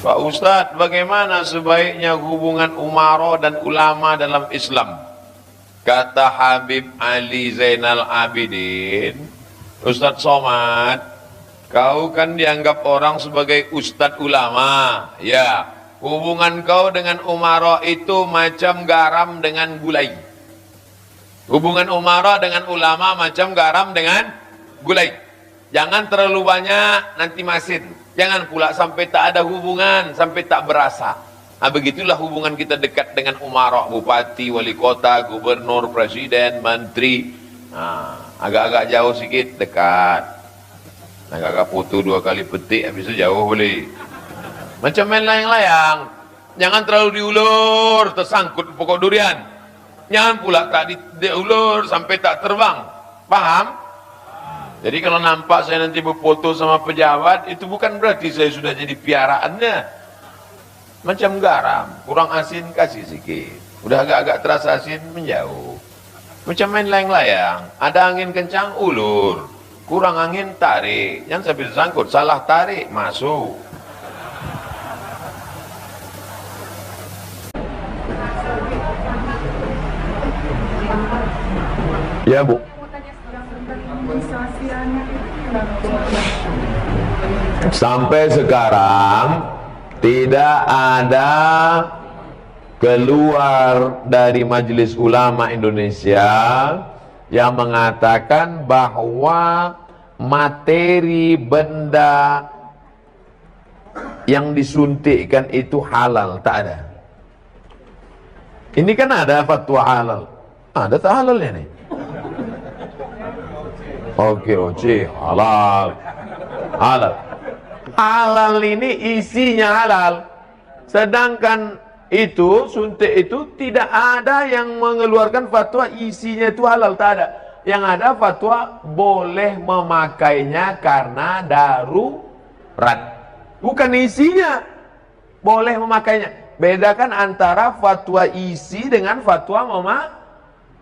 Pak Ustadz, bagaimana sebaiknya hubungan umara dan ulama dalam Islam? Kata Habib Ali Zainal Abidin, Ustadz Somad, kau kan dianggap orang sebagai ustadz ulama. Ya, hubungan kau dengan umara itu macam garam dengan gulai. Hubungan umara dengan ulama macam garam dengan gulai. Jangan terlalu banyak, nanti masin. Jangan pula sampai tak ada hubungan, sampai tak berasa. Nah, begitulah hubungan kita dekat dengan umara, bupati, wali kota, gubernur, presiden, menteri. Nah, agak-agak jauh sikit, dekat. Agak-agak foto 2 kali petik, habis itu jauh boleh. Macam main layang-layang. Jangan terlalu diulur, tersangkut pokok durian. Jangan pula tak diulur sampai tak terbang. Paham? Jadi kalau nampak saya nanti berfoto sama pejabat, itu bukan berarti saya sudah jadi piaraannya. Macam garam, kurang asin kasih sikit. Udah agak-agak terasa asin, menjauh. Macam main layang-layang, ada angin kencang, ulur. Kurang angin, tarik. Jangan sampai tersangkut, salah tarik, masuk. Ya Bu. Sampai sekarang tidak ada keluar dari Majelis Ulama Indonesia yang mengatakan bahwa materi benda yang disuntikkan itu halal. Tak ada. Ini kan ada fatwa halal. Ada tak halalnya nih? Oke, halal. Halal. Halal ini isinya halal. Sedangkan itu, suntik itu tidak ada yang mengeluarkan fatwa isinya itu halal. Tak ada. Yang ada fatwa boleh memakainya karena darurat. Bukan isinya. Boleh memakainya. Bedakan antara fatwa isi dengan fatwa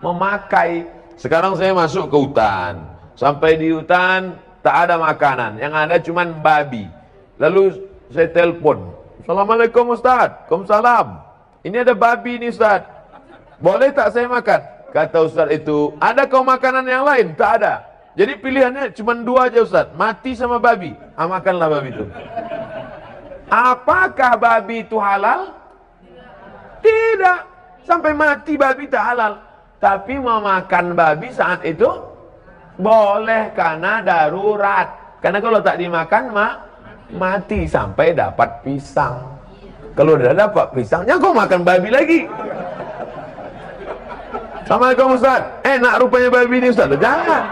memakai. Sekarang saya masuk ke hutan. Sampai di hutan tak ada makanan. Yang ada cuma babi. Lalu saya telepon. Assalamualaikum Ustaz. Waalaikumsalam. Ini ada babi nih Ustaz. Boleh tak saya makan? Kata Ustaz itu, ada kau makanan yang lain? Tak ada. Jadi pilihannya cuma 2 aja Ustaz. Mati sama babi. Makanlah babi itu. Apakah babi itu halal? Tidak. Sampai mati babi tak halal. Tapi memakan babi saat itu boleh karena darurat. Karena kalau tak dimakan mati sampai dapat pisang. Kalau udah dapat pisangnya kau makan babi lagi. Assalamualaikum Ustaz. Enak rupanya babi ini Ustaz. Jangan.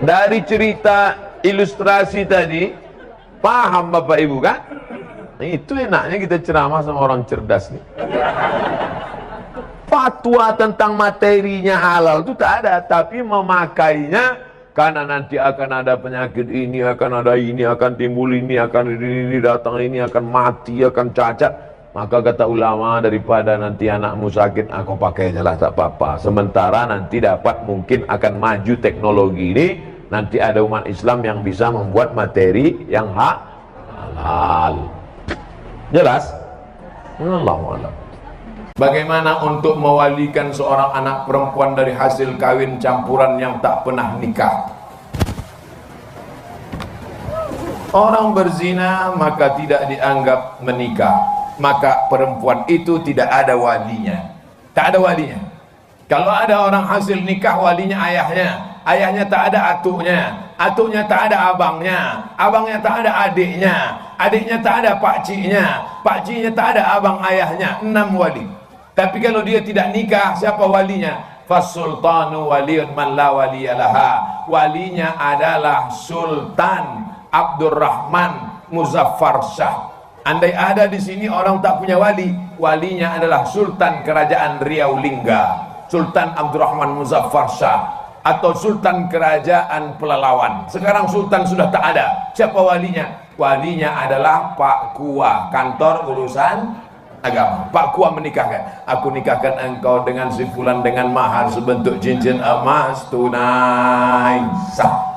Dari cerita ilustrasi tadi, paham Bapak Ibu kan? Itu enaknya kita ceramah sama orang cerdas nih. Fatwa tentang materinya halal itu tak ada, tapi memakainya karena nanti akan ada penyakit ini, akan ada ini, akan timbul ini, akan ini datang ini, akan mati, akan cacat. Maka kata ulama, daripada nanti anakmu sakit, aku pakai aja lah tak apa-apa. Sementara nanti dapat mungkin akan maju teknologi ini, nanti ada umat Islam yang bisa membuat materi yang halal. Jelas? Allahu a'lam. Bagaimana untuk mewalikan seorang anak perempuan dari hasil kawin campuran yang tak pernah nikah? Orang berzina maka tidak dianggap menikah, maka perempuan itu tidak ada walinya. Tak ada walinya. Kalau ada orang hasil nikah, walinya ayahnya. Ayahnya tak ada atuknya. Atuknya tak ada abangnya. Abangnya tak ada adiknya. Adiknya tak ada pakciknya. Pakciknya tak ada abang ayahnya. 6 wali. Tapi kalau dia tidak nikah, siapa walinya? Fasultanu waliyun man la waliyalaha. Walinya adalah Sultan Abdurrahman Muzaffar Shah. Andai ada di sini orang tak punya wali, walinya adalah Sultan Kerajaan Riau Lingga, Sultan Abdurrahman Muzaffar Shah, atau Sultan Kerajaan Pelalawan. Sekarang Sultan sudah tak ada. Siapa walinya? Walinya adalah Pak Kua, kantor urusan agama. Pak Kua menikahkan. Aku nikahkan engkau dengan si fulan dengan mahar sebentuk cincin emas tunai sah.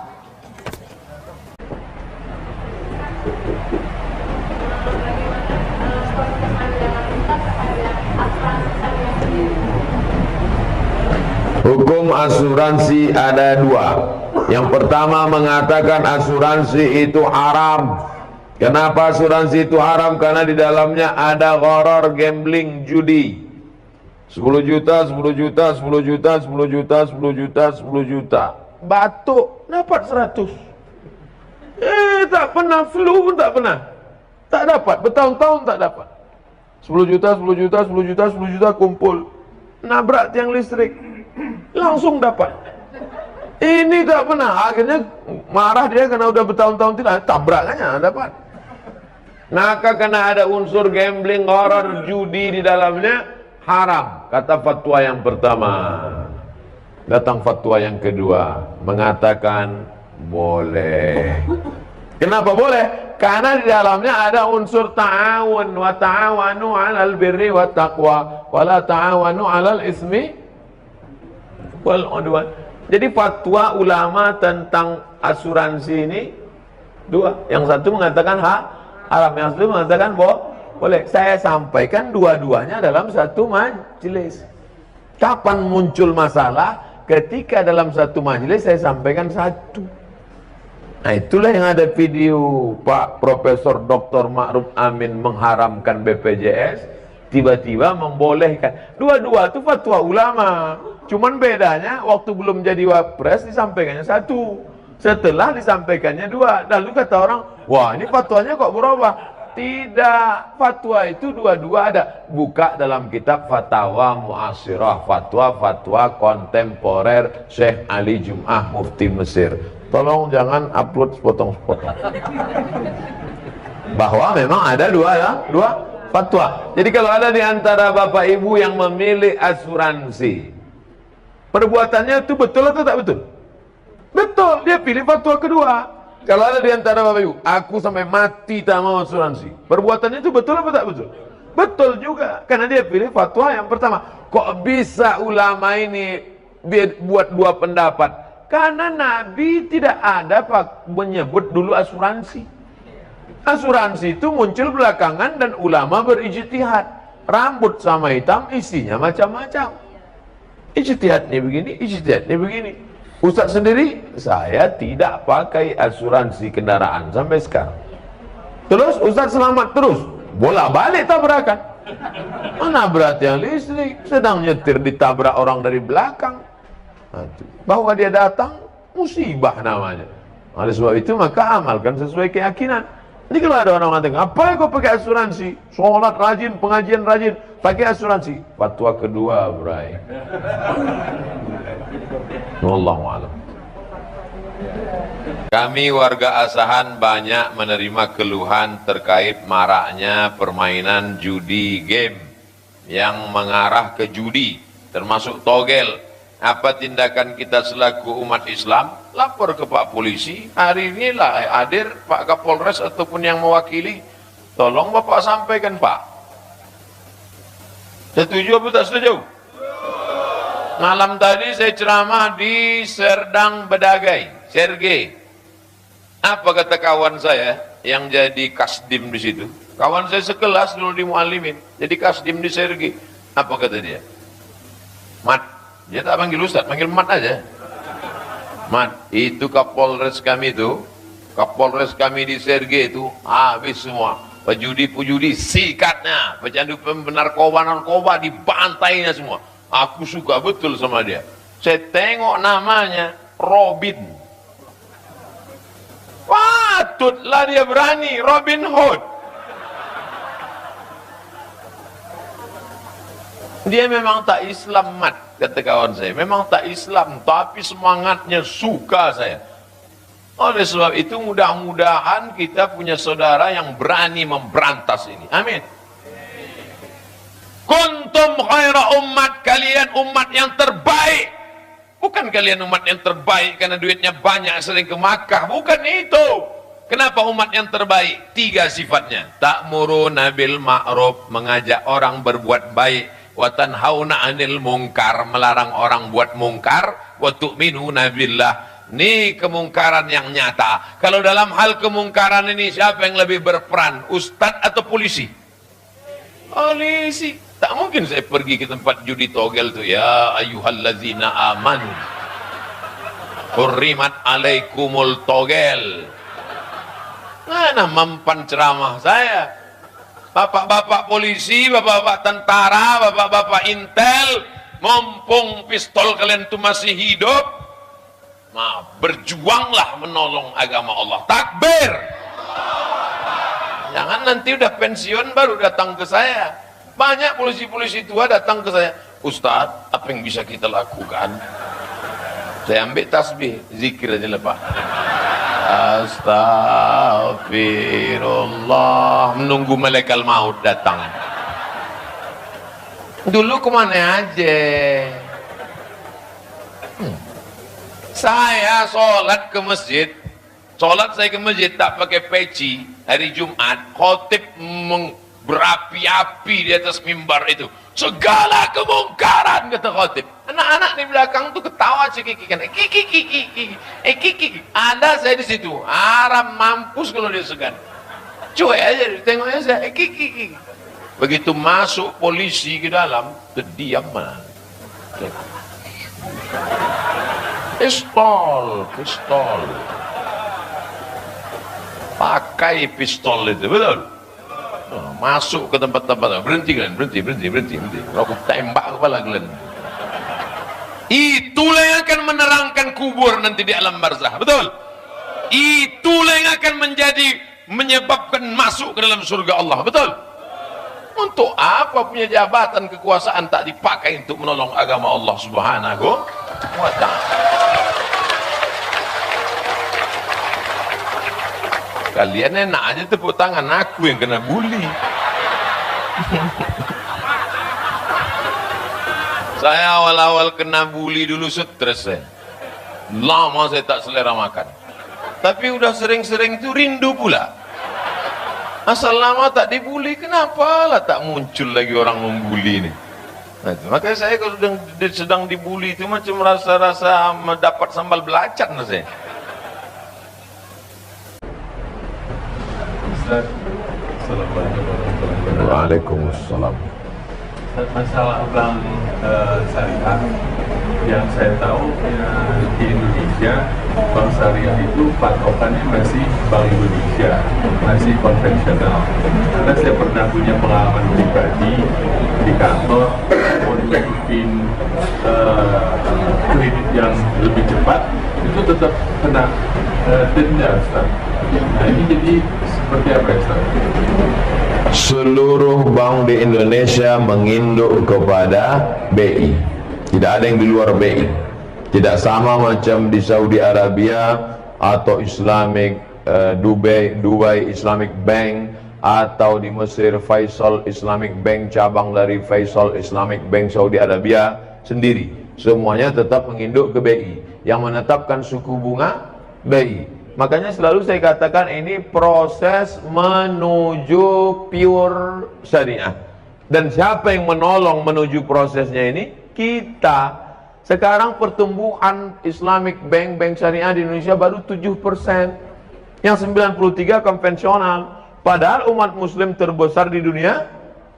Hukum asuransi ada dua. Yang pertama mengatakan asuransi itu haram. Kenapa asuransi itu haram? Karena di dalamnya ada gharar, gambling, judi. 10 juta, 10 juta, 10 juta, 10 juta, 10 juta, 10 juta. Batuk dapat 100. Tak pernah, flu pun tak pernah. Tak dapat, bertahun-tahun tak dapat. 10 juta, 10 juta, 10 juta, 10 juta kumpul. Nabrak tiang listrik, langsung dapat. Ini tak pernah. Akhirnya marah dia karena udah bertahun-tahun tidak, tabrakannya dapat. Maka karena ada unsur gambling, horror, judi di dalamnya, haram. Kata fatwa yang pertama. Datang fatwa yang kedua, mengatakan boleh. Kenapa boleh? Karena di dalamnya ada unsur ta'awun, wa ta'awanu 'alal birri wat taqwa wa la ta'awanu 'alal ismi wal 'udwan. Jadi fatwa ulama tentang asuransi ini dua. Yang satu mengatakan haram, yang satu mengatakan boleh. Saya sampaikan dua-duanya dalam satu majelis. Kapan muncul masalah? Ketika dalam satu majelis saya sampaikan satu. Nah, itulah yang ada video Pak Profesor Dr. Ma'ruf Amin mengharamkan BPJS, tiba-tiba membolehkan. Dua-dua itu fatwa ulama. Cuman bedanya waktu belum jadi wapres disampaikannya satu, setelah disampaikannya dua. Lalu kata orang, wah ini fatwanya kok berubah? Tidak, fatwa itu dua-dua ada. Buka dalam kitab Fatawa Mu'asirah, fatwa-fatwa kontemporer Syekh Ali Jum'ah Mufti Mesir. Tolong jangan upload sepotong-sepotong. Bahwa memang ada dua fatwa. Jadi kalau ada di antara bapak ibu yang memilih asuransi, perbuatannya itu betul atau tak betul? Betul, dia pilih fatwa kedua. Kalau ada di antara bapak ibu, aku sampai mati tak mau asuransi, perbuatannya itu betul apa tak betul? Betul juga, karena dia pilih fatwa yang pertama. Kok bisa ulama ini buat dua pendapat? Karena Nabi tidak ada menyebut dulu asuransi. Asuransi itu muncul belakangan dan ulama berijtihad. Rambut sama hitam isinya macam-macam. Ijtihadnya begini, ijtihadnya begini. Ustaz sendiri, saya tidak pakai asuransi kendaraan sampai sekarang. Terus Ustaz selamat terus, bolak-balik tabrakan. Mana berat yang listrik, sedang nyetir ditabrak orang dari belakang. Bahwa dia datang, musibah namanya. Oleh sebab itu maka amalkan sesuai keyakinan. Jadi kalau ada orang mengatakan, apa yang kau pakai asuransi? Sholat rajin, pengajian rajin, pakai asuransi. Fatwa kedua, Bray. Wallahu a'lam. Kami warga Asahan banyak menerima keluhan terkait maraknya permainan judi game yang mengarah ke judi, termasuk togel. Apa tindakan kita selaku umat Islam? Lapor ke Pak Polisi. Hari ini lah hadir Pak Kapolres ataupun yang mewakili. Tolong Bapak sampaikan, Pak. Setuju atau tak setuju? Malam tadi saya ceramah di Serdang Bedagai, Sergei. Apa kata kawan saya yang jadi kasdim di situ? Kawan saya sekelas dulu di Muallimin, jadi kasdim di Sergei. Apa kata dia? Mat, dia tak panggil Ustaz, panggil Mat aja. Mat, itu Kapolres kami itu, Kapolres kami di Sergei itu habis semua. Pejudi-pejudi sikatnya, pecandu narkoba dibantainya semua. Aku suka betul sama dia. Saya tengok namanya Robin. Patutlah dia berani, Robin Hood. Dia memang tak Islam, Mat, kata kawan saya. Memang tak Islam, tapi semangatnya suka saya. Oleh sebab itu mudah-mudahan kita punya saudara yang berani memberantas ini. Amin. Kuntum khaira ummat, kalian umat yang terbaik. Bukan kalian umat yang terbaik karena duitnya banyak sering ke Makkah. Bukan itu. Kenapa umat yang terbaik? 3 sifatnya. Ta'muruna bil ma'ruf, mengajak orang berbuat baik. Wa tanhauna 'anil munkar, melarang orang buat mungkar. Wa tu'minuna billah, Ini kemungkaran yang nyata. Kalau dalam hal kemungkaran ini siapa yang lebih berperan? Ustadz atau polisi? Polisi. Tak mungkin saya pergi ke tempat judi togel tuh. Ya ayyuhallazina amanu hurrimat alaikumul togel. Mana mempan ceramah saya? Bapak-bapak polisi, bapak-bapak tentara, bapak-bapak intel, mumpung pistol kalian itu masih hidup, berjuanglah menolong agama Allah. Takbir. Jangan nanti udah pensiun baru datang ke saya. Banyak polisi-polisi tua datang ke saya. Ustadz, apa yang bisa kita lakukan? Saya ambil tasbih, zikir aja lepas. Astagfirullah, menunggu malaikat maut datang. Dulu kemana aja? Saya sholat ke masjid. Sholat saya ke masjid tak pakai peci. Hari Jumat, khotib berapi-api di atas mimbar itu. Segala kemungkaran, kata khotib. Anak-anak di belakang tuh ketawa cekikikan. Kiki. Ada saya di situ. Haram mampus kalau dia segan. Cuek aja, tengoknya saya. Kiki. Begitu masuk polisi ke dalam, terdiam mana? Pistol. Pakai pistol itu, betul? Masuk ke tempat-tempat. Berhenti. Aku tembak kepala kalian. Itulah yang akan menerangkan kubur nanti di alam barzah, betul? Itulah yang akan menyebabkan masuk ke dalam surga Allah, betul? Untuk apa punya jabatan kekuasaan tak dipakai untuk menolong agama Allah Subhanahu wa ta'ala? Kalian enak aja tepuk tangan, aku yang kena bully. Saya awal-awal kena bully dulu stres saya. Lama saya tak selera makan. Tapi udah sering-sering itu rindu pula. Asal lama tak dibully, kenapa lah tak muncul lagi orang membuli ini? Nah, makanya saya kalau sedang dibully itu macam rasa-rasa mendapat sambal belacan saya. Assalamualaikum warahmatullahi wabarakatuh. Waalaikumsalam. Masalah bank syariah yang saya tahu di Indonesia, bank syariah itu patokannya masih Bank Indonesia, masih konvensional. Karena saya pernah punya pengalaman pribadi di kantor untuk bikin kredit yang lebih cepat, itu tetap kena denda, Ustaz. Nah ini jadi seperti apa ya, Ustaz? Seluruh bank di Indonesia menginduk kepada BI. Tidak ada yang di luar BI. Tidak sama macam di Saudi Arabia atau Islamic Dubai Islamic Bank, atau di Mesir Faisal Islamic Bank, cabang dari Faisal Islamic Bank Saudi Arabia sendiri. Semuanya tetap menginduk ke BI. Yang menetapkan suku bunga BI. Makanya selalu saya katakan ini proses menuju pure syariah. Dan siapa yang menolong menuju prosesnya ini? Kita. Sekarang pertumbuhan Islamic Bank syariah di Indonesia baru 7%. Yang 93 konvensional. Padahal umat muslim terbesar di dunia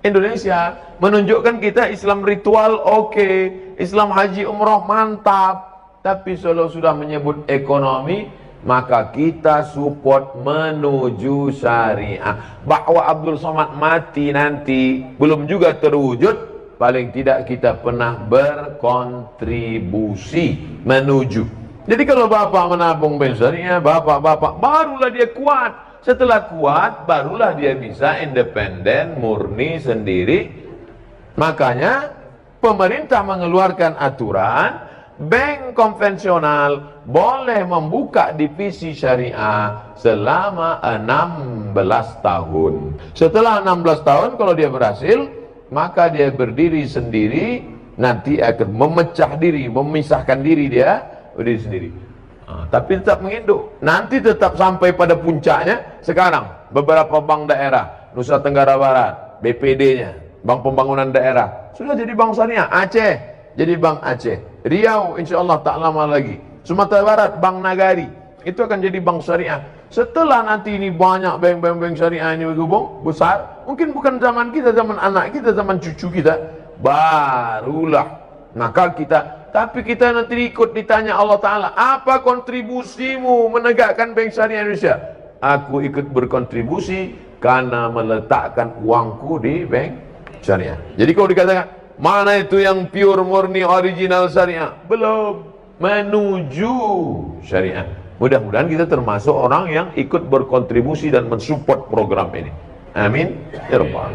Indonesia. Menunjukkan kita Islam ritual oke, Islam haji umroh mantap. Tapi kalau sudah menyebut ekonomi, maka kita support menuju syariah. Bahwa Abdul Somad mati nanti belum juga terwujud, paling tidak kita pernah berkontribusi menuju. Jadi kalau bapak menabung bank syariah, bapak-bapak barulah dia kuat. Setelah kuat, barulah dia bisa independen, murni sendiri. Makanya pemerintah mengeluarkan aturan, bank konvensional boleh membuka divisi syariah selama 16 tahun. Setelah 16 tahun kalau dia berhasil, maka dia berdiri sendiri, nanti akan memecah diri, memisahkan diri dia berdiri sendiri. Tapi tetap menginduk. Nanti tetap sampai pada puncaknya. Sekarang beberapa bank daerah Nusa Tenggara Barat, BPD-nya, Bank Pembangunan Daerah, sudah jadi bank syariah. Aceh jadi Bank Aceh, Riau insya Allah tak lama lagi Sumatera Barat, Bank Nagari. Itu akan jadi bank syariah. Setelah nanti ini banyak bank syariah ini bergabung, besar, mungkin bukan zaman kita, zaman anak kita, zaman cucu kita, barulah maka kita, tapi kita nanti ikut ditanya Allah Ta'ala, apa kontribusimu menegakkan bank syariah Indonesia? Aku ikut berkontribusi karena meletakkan uangku di bank syariah. Jadi kalau dikatakan, mana itu yang pure murni original syariah? Belum, menuju syariah. Mudah-mudahan kita termasuk orang yang ikut berkontribusi dan mensupport program ini. Amin. Ya Rabbal.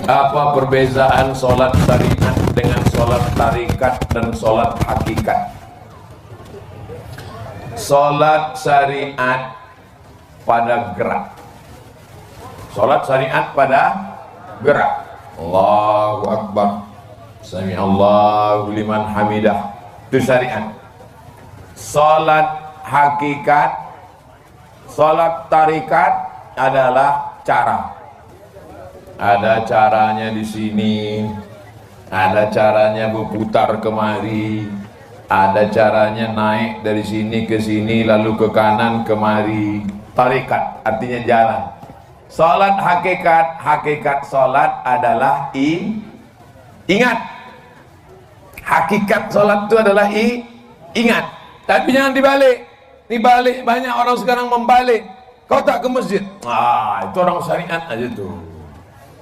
Apa perbezaan sholat syariat dengan sholat tarikat dan sholat hakikat? Sholat syariat pada gerak. Sholat syariat pada gerak. Allahu Akbar. Sami Allahu liman hamidah. Itu syariat. Sholat hakikat, sholat tarikat adalah cara. Ada caranya di sini, ada caranya berputar kemari, ada caranya naik dari sini ke sini, lalu ke kanan kemari. Tarikat artinya jalan. Sholat hakikat, hakikat sholat adalah ingat. Hakikat sholat itu adalah ingat. Tapi jangan dibalik. Dibalik, banyak orang sekarang membalik. Kau tak ke masjid? Itu orang syariat aja tuh.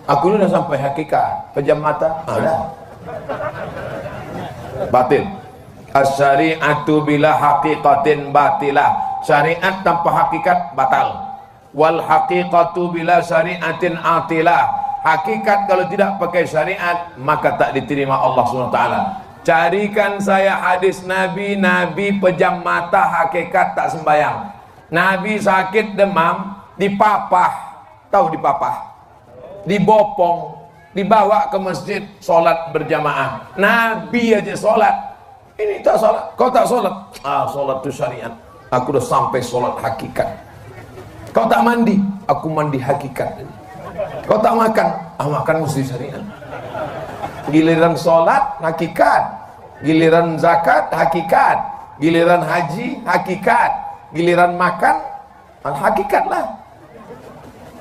Aku ini udah sampai hakikat. Pejam mata? Udah. Batil. As-syari'atu bila haqiqatin batilah. Syariat tanpa hakikat batal. Wal haqiqatu bila syari'atin atilah. Hakikat kalau tidak pakai syariat maka tak diterima Allah SWT. Carikan saya hadis Nabi, Nabi pejam mata hakikat tak sembahyang. Nabi sakit demam, dipapah, tahu dipapah, dibopong, dibawa ke masjid, sholat berjamaah. Nabi aja sholat, ini tak sholat, kau tak sholat? Sholat itu syariat. Aku udah sampai sholat hakikat. Kau tak mandi? Aku mandi hakikat. Kau tak makan? Makan mesti syariat. Giliran sholat hakikat, giliran zakat hakikat, giliran haji hakikat, giliran makan hakikat lah.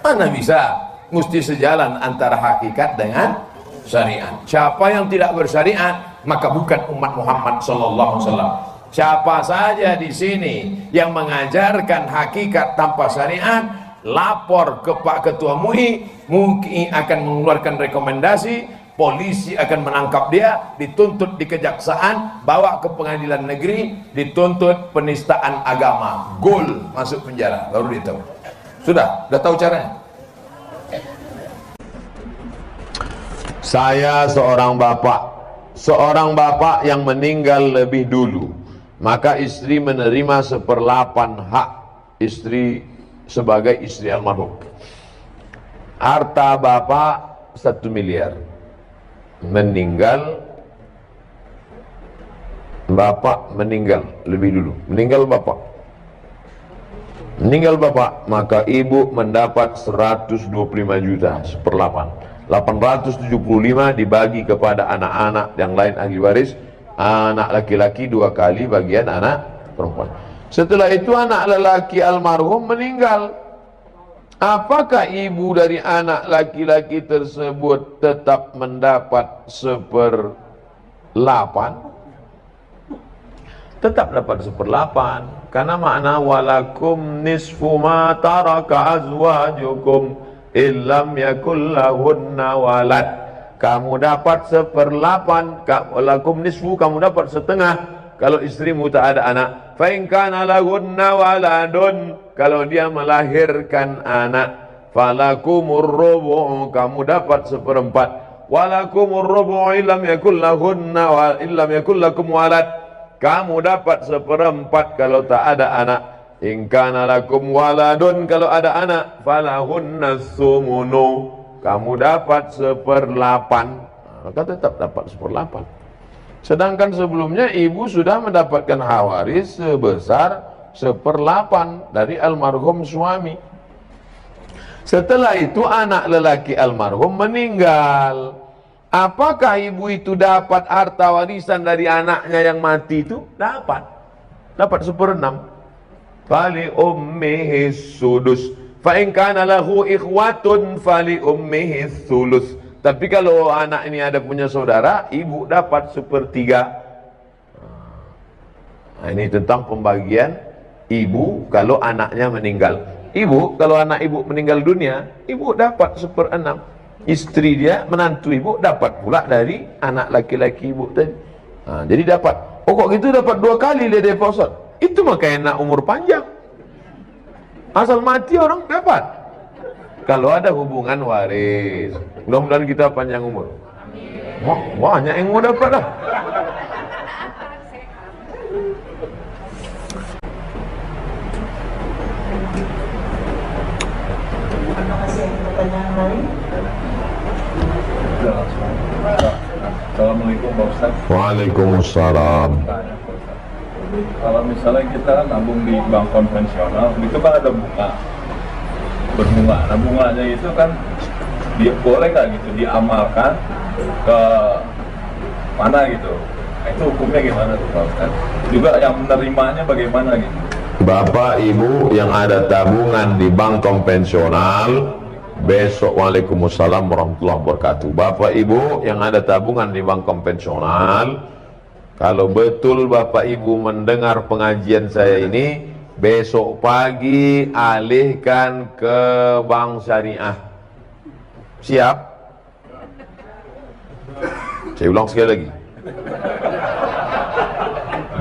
Mana bisa mesti sejalan antara hakikat dengan syariat. Siapa yang tidak bersyariat maka bukan umat Muhammad sallallahu alaihi wasallam. Siapa saja di sini yang mengajarkan hakikat tanpa syariat, lapor ke Pak Ketua MUI, MUI akan mengeluarkan rekomendasi. Polisi akan menangkap dia, dituntut di kejaksaan, bawa ke pengadilan negeri, dituntut penistaan agama, gol, masuk penjara, baru dia tahu. Sudah tahu caranya. Saya seorang bapak yang meninggal lebih dulu, maka istri menerima 1/8 hak istri sebagai istri almarhum. Harta bapak 1 miliar. Bapak meninggal lebih dulu, meninggal bapak, maka ibu mendapat 125 juta 1/8. 875 dibagi kepada anak-anak yang lain ahli waris, anak laki-laki 2 kali bagian anak perempuan. Setelah itu anak lelaki almarhum meninggal. Apakah ibu dari anak laki-laki tersebut tetap mendapat 1/8? Tetap dapat 1/8, karena makna walakum nisfu ma taraka azwajukum illam yakul lahunna walad. Kamu dapat 1/8, walakum nisfu, kamu dapat setengah kalau istrimu tak ada anak. Fa in kana lahunna waladun, kalau dia melahirkan anak, falakumur rubu', kamu dapat 1/4. Walakumur rubu' illam yakul lahunna wa illam yakul lakum walad, kamu dapat 1/4 kalau tak ada anak. In kana lakum waladun, kalau ada anak, falahunna sumunu, kamu dapat 1/8. Maka tetap dapat 1/8. Sedangkan sebelumnya ibu sudah mendapatkan hak waris sebesar 1/8 dari almarhum suami. Setelah itu anak lelaki almarhum meninggal. Apakah ibu itu dapat harta warisan dari anaknya yang mati itu? Dapat. Dapat 1/6. Fali ummihi sudus. Fa in kana lahu ikhwatun fali ummihi sulus. Tapi kalau anak ini ada punya saudara, ibu dapat 1/3. Nah, ini tentang pembagian ibu kalau anaknya meninggal. Ibu, kalau anak ibu meninggal dunia, ibu dapat 1/6. Istri dia, menantu ibu, dapat pula dari anak laki-laki ibu tadi. Nah, jadi dapat. Oh kok gitu dapat 2 kali dia deposit. Itu makanya nak umur panjang. Asal mati orang dapat. Kalau ada hubungan waris. Mudah-mudahan kita panjang umur. Wah, banyak yang mau dapat dah. Terima kasih. Pertanyaan lain? Assalamualaikum Pak Ustaz. Waalaikumsalam. Kalau misalnya kita nabung di bank konvensional, itu kan ada bunga, berbunga. Nah bunganya itu kan dia boleh nggak gitu diamalkan ke mana gitu? Nah, itu hukumnya gimana tuh Pak Ustaz? Juga yang menerimanya bagaimana gitu? Bapak Ibu yang ada tabungan di bank konvensional, besok Waalaikumsalam warahmatullahi wabarakatuh. Bapak Ibu yang ada tabungan di bank konvensional, kalau betul Bapak Ibu mendengar pengajian saya ini, besok pagi alihkan ke bank syariah. Siap? Saya ulang sekali lagi.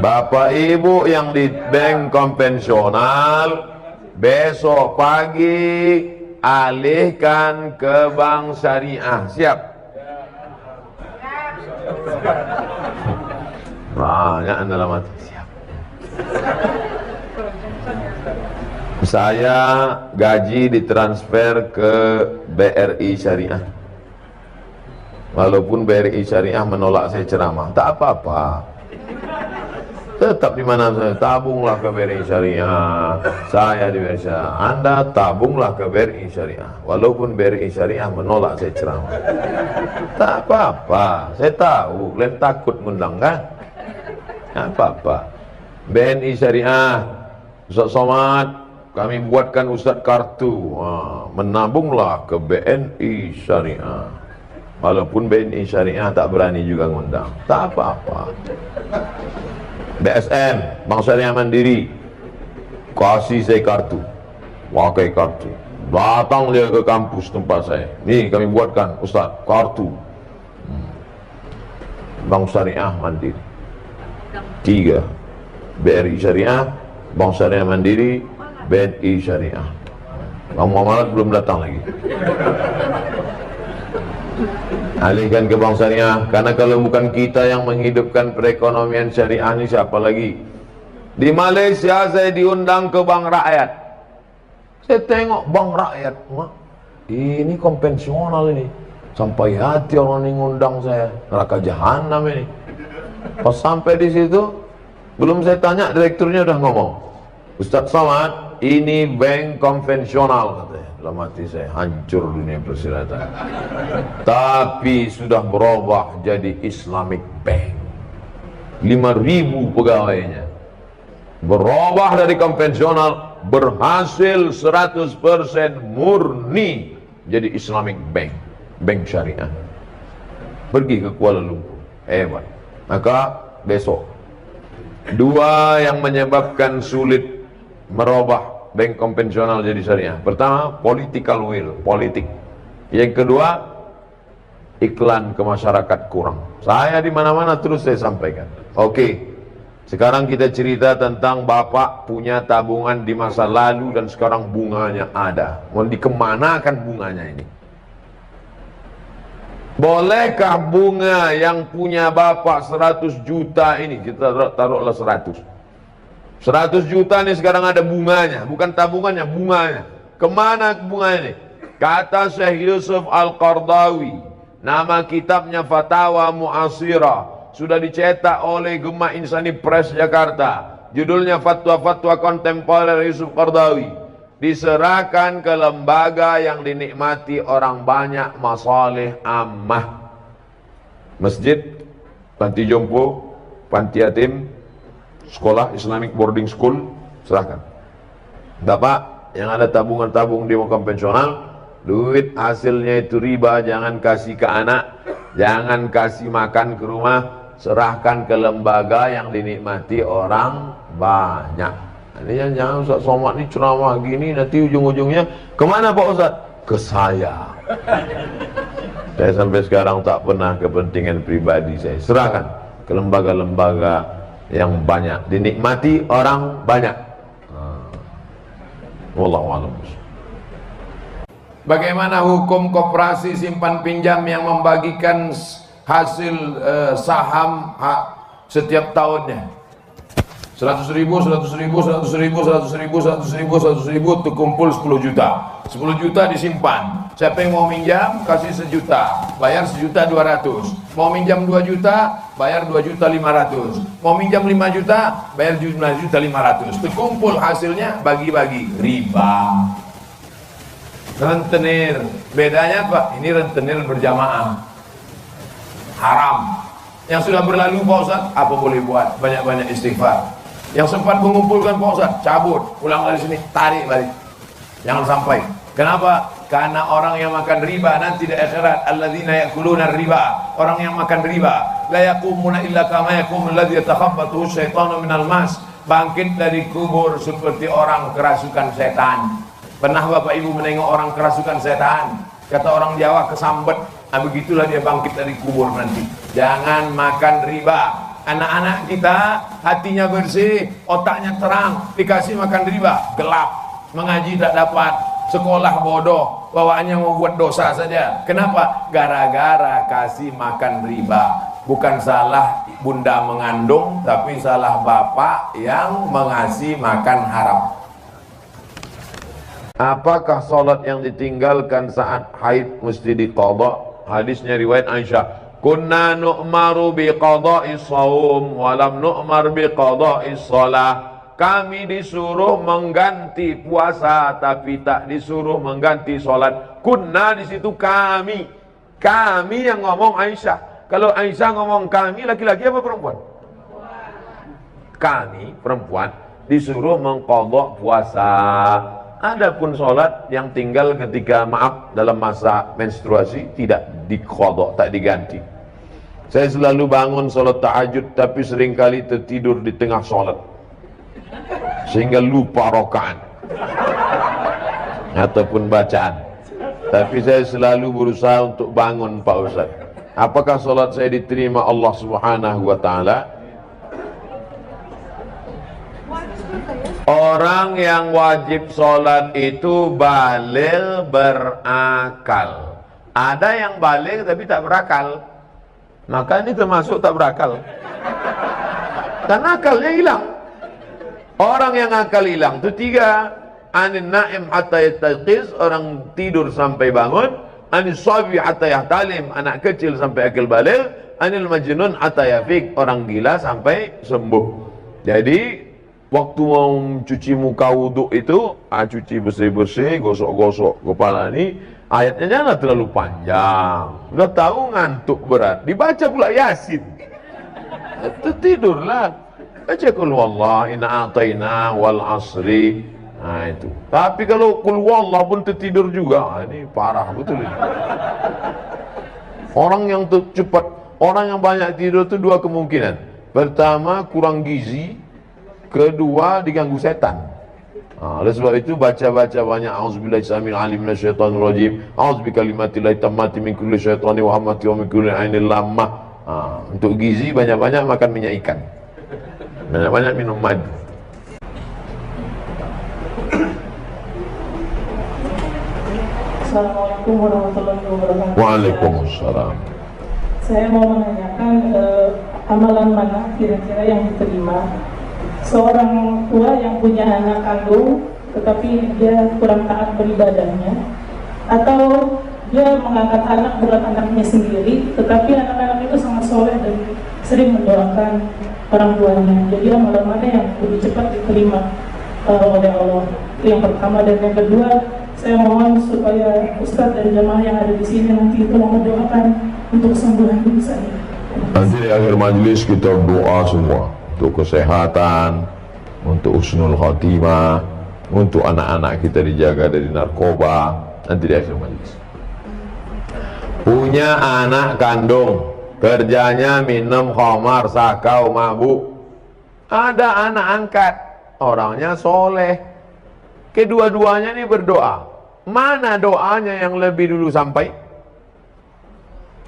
Bapak Ibu yang di bank konvensional, besok pagi alihkan ke bank syariah. Siap? Banyak dalam hati. Siap. Saya gaji ditransfer ke BRI Syariah. Walaupun BRI Syariah menolak saya ceramah, tak apa-apa. Tetap di mana saya, tabunglah ke BRI Syariah. Saya di BRI Syariah. Anda tabunglah ke BRI Syariah. Walaupun BRI Syariah menolak saya ceramah, tak apa-apa. Saya tahu kalian takut ngundang kan? Tak apa-apa. BNI Syariah, Ustaz Somad, kami buatkan Ustaz kartu. Menabunglah ke BNI Syariah. Walaupun BNI Syariah tak berani juga ngundang, tak apa-apa. BSN, Bank Syariah Mandiri, kasih saya kartu, pakai kartu. Datang dia ke kampus tempat saya. Nih kami buatkan Ustaz kartu Bank Syariah Mandiri. 3 BRI Syariah, Bank Syariah Mandiri, BNI Syariah. Bang Muhammad belum datang lagi. Alihkan ke bank syariah, karena kalau bukan kita yang menghidupkan perekonomian syariah ini, siapa lagi? Di Malaysia saya diundang ke bank rakyat. Saya tengok bank rakyat, ini konvensional ini. Sampai hati orang ini ngundang saya, neraka jahanam ini. Pas sampai di situ, belum saya tanya, direkturnya udah ngomong, Ustaz Somad, ini bank konvensional, katanya. Dalam hati saya, hancur dunia persilatan. Tapi sudah berubah jadi Islamic Bank. 5.000 pegawainya. Berubah dari konvensional, berhasil 100% murni jadi Islamic Bank. Bank syariah. Pergi ke Kuala Lumpur. Hebat. Maka besok, 2 yang menyebabkan sulit merubah bank konvensional jadi syariah. Pertama, political will, politik. Yang kedua, iklan ke masyarakat kurang. Saya di mana-mana terus saya sampaikan. Oke, sekarang kita cerita tentang Bapak punya tabungan di masa lalu dan sekarang bunganya ada. Mau dikemanakan bunganya ini? Bolehkah bunga yang punya Bapak 100 juta ini, kita taruhlah 100 juta nih sekarang ada bunganya, bukan tabungannya, bunganya. Kemana bunga ini? Kata Syekh Yusuf Al-Qardawi, nama kitabnya Fatawa Mu'asirah, sudah dicetak oleh Gema Insani Press Jakarta. Judulnya Fatwa-Fatwa Kontemporer Yusuf Qardawi. Diserahkan ke lembaga yang dinikmati orang banyak, masalih ammah. masjid, panti jompo, panti yatim, sekolah Islamic boarding school, serahkan. Bapak yang ada tabungan-tabung di konvensional, duit hasilnya itu riba, jangan kasih ke anak, jangan kasih makan ke rumah, serahkan ke lembaga yang dinikmati orang banyak. Ini jangan Ustaz Somad ini ceramah gini, nanti ujung-ujungnya kemana Pak Ustaz? Ke saya. Saya sampai sekarang tak pernah kepentingan pribadi saya serahkan ke lembaga-lembaga yang banyak dinikmati orang banyak. Wallahu a'lam. Bagaimana hukum koperasi simpan pinjam yang membagikan hasil saham setiap tahunnya? 100.000, 100.000, 100.000, 100.000, 100.000, 100.000 terkumpul 10 juta. 10 juta disimpan. Siapa yang mau minjam kasih 1 juta, bayar 1.200.000. Mau minjam 2 juta, bayar 2.500.000. Mau minjam 5 juta, bayar 5.500.000. Terkumpul hasilnya bagi-bagi, riba. Rentenir, bedanya Pak, ini rentenir berjamaah, haram. Yang sudah berlalu Pak Ustaz, apa boleh buat? Banyak-banyak istighfar. Yang sempat mengumpulkan Pak Ustaz, cabut, pulang dari sini, tarik balik, jangan sampai. Kenapa? Karena orang yang makan riba nanti di akhirat, alladzina yakuluna riba, orang yang makan riba, la yaqumuna illa kama yaqumul ladzi yatakhabbathu syaitanu minal mas, bangkit dari kubur seperti orang kerasukan setan. Pernah Bapak Ibu menengok orang kerasukan setan? Kata orang Jawa kesambet, nah begitulah dia bangkit dari kubur nanti. Jangan makan riba. Anak-anak kita hatinya bersih, otaknya terang, dikasih makan riba, gelap, mengaji tak dapat, sekolah bodoh, bawaannya mau buat dosa saja. Kenapa? Gara-gara kasih makan riba. Bukan salah bunda mengandung, tapi salah bapak yang mengasih makan haram. Apakah salat yang ditinggalkan saat haid mesti diqadha? Hadisnya riwayat Aisyah. Kunna nu'maru biqadha'is shaum wa lam nu'mar biqadha'is shalah. Kami disuruh mengganti puasa tapi tak disuruh mengganti salat. Kunna di situ kami. Kami yang ngomong Aisyah. Kalau Aisyah ngomong kami, laki-laki apa perempuan? Kami perempuan disuruh mengqadha puasa. Adapun sholat yang tinggal ketika maaf dalam masa menstruasi tidak diqadha, tak diganti. Saya selalu bangun sholat tahajud tapi seringkali tertidur di tengah sholat sehingga lupa rakaat ataupun bacaan. Tapi saya selalu berusaha untuk bangun Pak Ustaz. Apakah sholat saya diterima Allah Subhanahu wa ta'ala? Orang yang wajib sholat itu baligh berakal. Ada yang baligh tapi tak berakal, maka ini termasuk tak berakal, karena akalnya hilang. Orang yang akal hilang itu 3. Anin na'im hatta yastayqiz, orang tidur sampai bangun. Anis sabi hatta yahtalim, anak kecil sampai akil baligh. Anil majnun hatta yafiq, orang gila sampai sembuh. Jadi waktu mau cuci muka wuduk itu, cuci bersih-bersih, gosok-gosok kepala ini, ayatnya jangan terlalu panjang. Udah tahu ngantuk berat, dibaca pula Yasin. Tidurlah. Baca qul huwallah, inna a'tayna wal asri. Nah itu. Tapi kalau qul huwallah pun tertidur juga, ini parah betul ini. Orang yang cepat, orang yang banyak tidur itu 2 kemungkinan. Pertama, kurang gizi. Kedua, diganggu setan. Oleh sebab itu baca-baca banyak auzubillahi samil alim minasyaitonir rajim, auzubikalimatillahi tammati min kulli syaitani wa hammati wa min kulli ainil lammah. Untuk gizi banyak-banyak makan minyak ikan. Banyak-banyak minum madu. Assalamualaikum warahmatullahi wabarakatuh. Waalaikumsalam. Saya mau menanyakan amalan mana kira-kira yang diterima seorang tua yang punya anak kandung tetapi dia kurang taat beribadahnya, atau dia mengangkat anak bukan anaknya sendiri tetapi anak-anak itu sangat soleh dan sering mendoakan orang tuanya. Jadi amalan mana yang lebih cepat diterima oleh Allah? Itu yang pertama. Dan yang kedua, saya mohon supaya Ustadz dan jamaah yang ada di sini nanti tolong mendoakan untuk kesembuhan ibu saya. Nanti di akhir majelis kita doa semua untuk kesehatan, untuk husnul khotimah, untuk anak-anak kita dijaga dari narkoba. Nanti di akhir majelis. Punya anak kandung, kerjanya minum khamar, sakau, mabuk. Ada anak angkat, orangnya soleh. Kedua-duanya ini berdoa. Mana doanya yang lebih dulu sampai?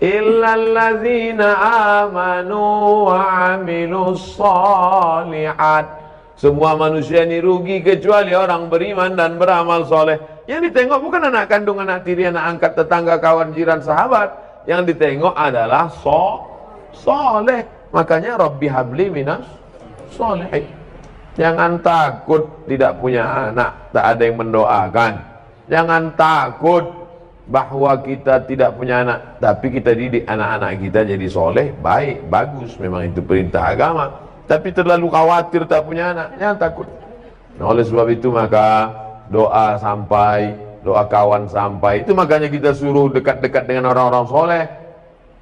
Illallazina amanu wa amilus shalihat. Semua manusia ini rugi kecuali orang beriman dan beramal soleh. Yang ditengok bukan anak kandung, anak tiri, anak angkat, tetangga, kawan, jiran, sahabat. Yang ditengok adalah soleh. Makanya Rabbi habli minas soleh. Jangan takut tidak punya anak, tak ada yang mendoakan. Jangan takut bahwa kita tidak punya anak, tapi kita didik anak-anak kita jadi soleh, baik, bagus, memang itu perintah agama. Tapi terlalu khawatir tak punya anak, jangan takut. Nah, oleh sebab itu maka doa sampai, doa kawan sampai. Itu makanya kita suruh dekat-dekat dengan orang-orang soleh,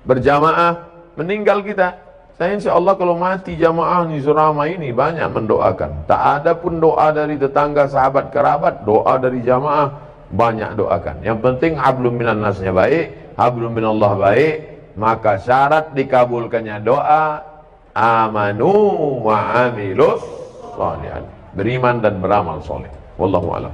berjamaah, meninggal kita. Saya insya Allah kalau mati jamaah di Surama ini banyak mendoakan. Tak ada pun doa dari tetangga, sahabat, kerabat, doa dari jamaah banyak doakan. Yang penting hablum minan nasnya baik, hablum minallah baik, maka syarat dikabulkannya doa amanu wa amilus shalihat, beriman dan beramal soleh. Wallahu a'lam.